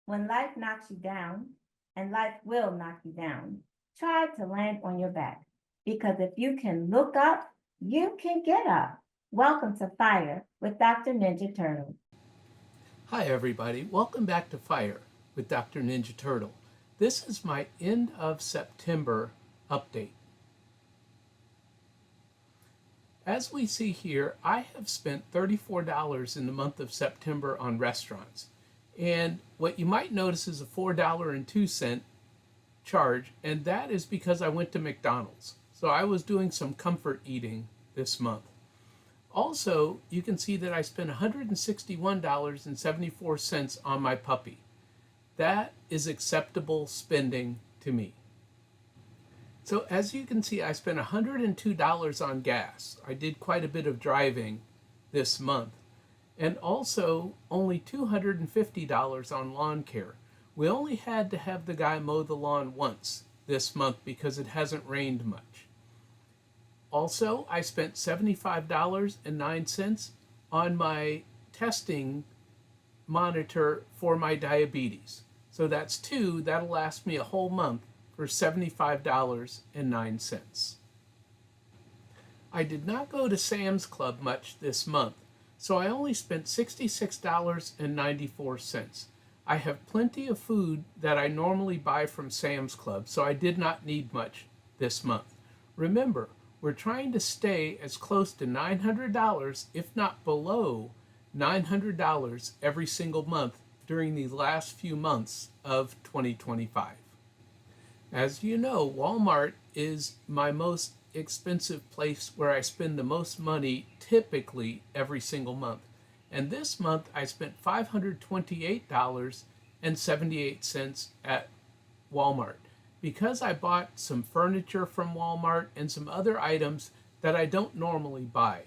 When life knocks you down, and life will knock you down, try to land on your back. Because if you can look up, you can get up. Welcome to Fire with Dr. Ninja Turtle. Hi, everybody. Welcome back to Fire with Dr. Ninja Turtle. This is my end of September update. As we see here, I have spent $34 in the month of September on restaurants. And what you might notice is a $4.02 charge, and that is because I went to McDonald's. So I was doing some comfort eating this month. Also, you can see that I spent $161.74 on my puppy. That is acceptable spending to me. So as you can see, I spent $102 on gas. I did quite a bit of driving this month. And also only $250 on lawn care. We only had to have the guy mow the lawn once this month because it hasn't rained much. Also, I spent $75.09 on my testing monitor for my diabetes. So that's two, that'll last me a whole month for $75.09. I did not go to Sam's Club much this month, so I only spent $66.94. I have plenty of food that I normally buy from Sam's Club, so I did not need much this month. Remember, we're trying to stay as close to $900, if not below $900 every single month during the last few months of 2025. As you know, Walmart is my most expensive place where I spend the most money typically every single month. And this month I spent $528.78 at Walmart, because I bought some furniture from Walmart and some other items that I don't normally buy.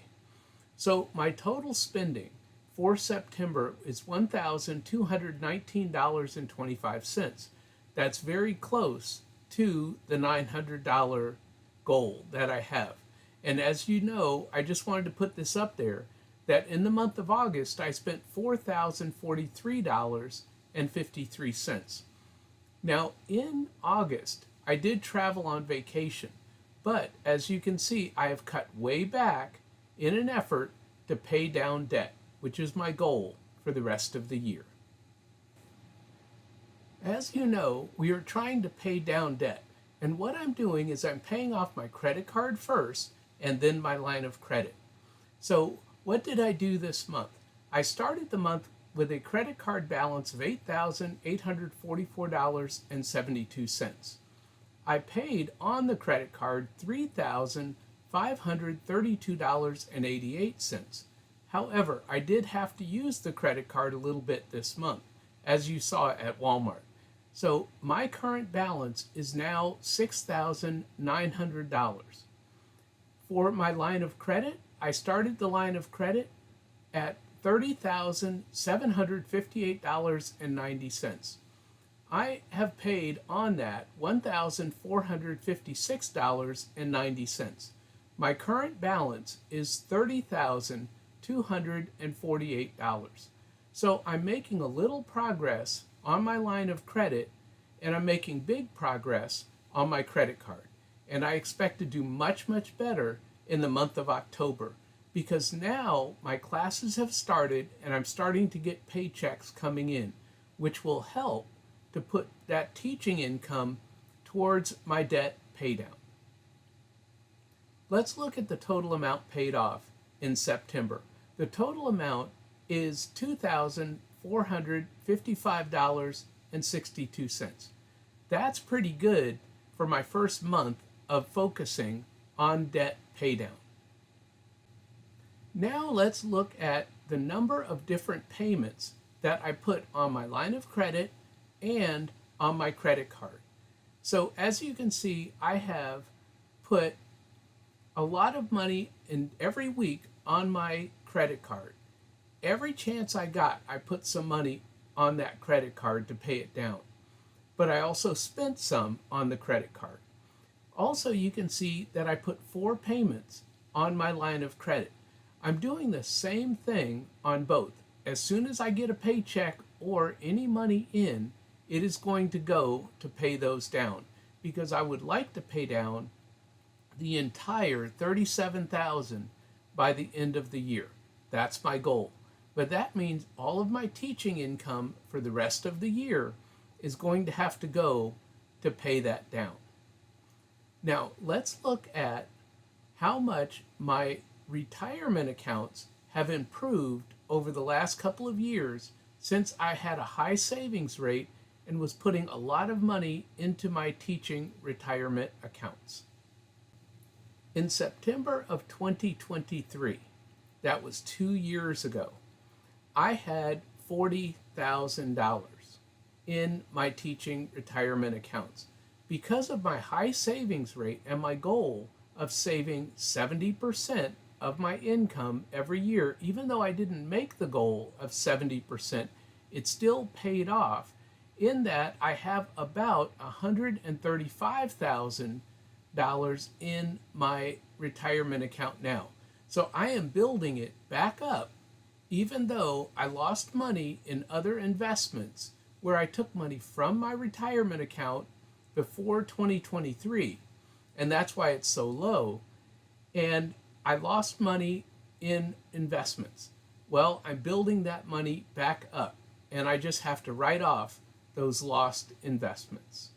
So my total spending for September is $1,219.25. That's very close to the $900 goal that I have. And as you know, I just wanted to put this up there, that in the month of August I spent $4,043.53. Now, in August, I did travel on vacation, but as you can see, I have cut way back in an effort to pay down debt, which is my goal for the rest of the year. As you know, we are trying to pay down debt, and what I'm doing is I'm paying off my credit card first and then my line of credit. So, what did I do this month? I started the month with a credit card balance of $8,844.72. I paid on the credit card $3,532.88. However, I did have to use the credit card a little bit this month, as you saw at Walmart. So my current balance is now $6,900. For my line of credit, I started the line of credit at $30,758.90. I have paid on that $1,456.90. My current balance is $30,248. So I'm making a little progress on my line of credit, and I'm making big progress on my credit card. And I expect to do much, much better in the month of October, because now my classes have started and I'm starting to get paychecks coming in, which will help to put that teaching income towards my debt paydown. Let's look at the total amount paid off in September. The total amount is $2,455.62. That's pretty good for my first month of focusing on debt paydown. Now let's look at the number of different payments that I put on my line of credit and on my credit card. So as you can see, I have put a lot of money in every week on my credit card. Every chance I got, I put some money on that credit card to pay it down. But I also spent some on the credit card. Also, you can see that I put 4 payments on my line of credit. I'm doing the same thing on both. As soon as I get a paycheck or any money in, it is going to go to pay those down, because I would like to pay down the entire 37,000 by the end of the year. That's my goal. But that means all of my teaching income for the rest of the year is going to have to go to pay that down. Now, let's look at how much my retirement accounts have improved over the last couple of years since I had a high savings rate and was putting a lot of money into my teaching retirement accounts. In September of 2023, that was 2 years ago, I had $40,000 in my teaching retirement accounts. Because of my high savings rate and my goal of saving 70% of my income every year, even though I didn't make the goal of 70%, it still paid off in that I have about $135,000 in my retirement account now. So I am building it back up, even though I lost money in other investments where I took money from my retirement account before 2023, and that's why it's so low. And I lost money in investments. Well, I'm building that money back up, and I just have to write off those lost investments.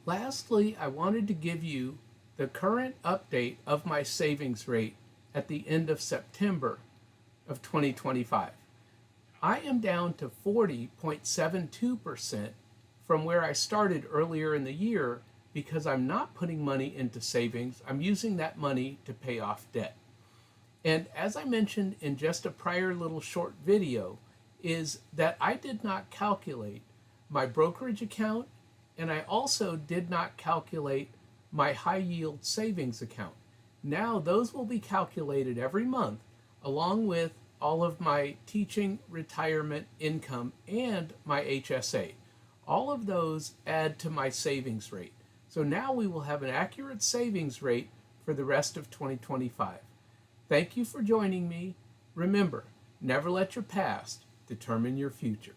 Lastly, I wanted to give you the current update of my savings rate at the end of September of 2025. I am down to 40.72% from where I started earlier in the year because I'm not putting money into savings. I'm using that money to pay off debt. And as I mentioned in just a prior little short video, is that I did not calculate my brokerage account, and I also did not calculate my high yield savings account. Now those will be calculated every month along with all of my teaching retirement income and my HSA. All of those add to my savings rate. So now we will have an accurate savings rate for the rest of 2025. Thank you for joining me. Remember, never let your past determine your future.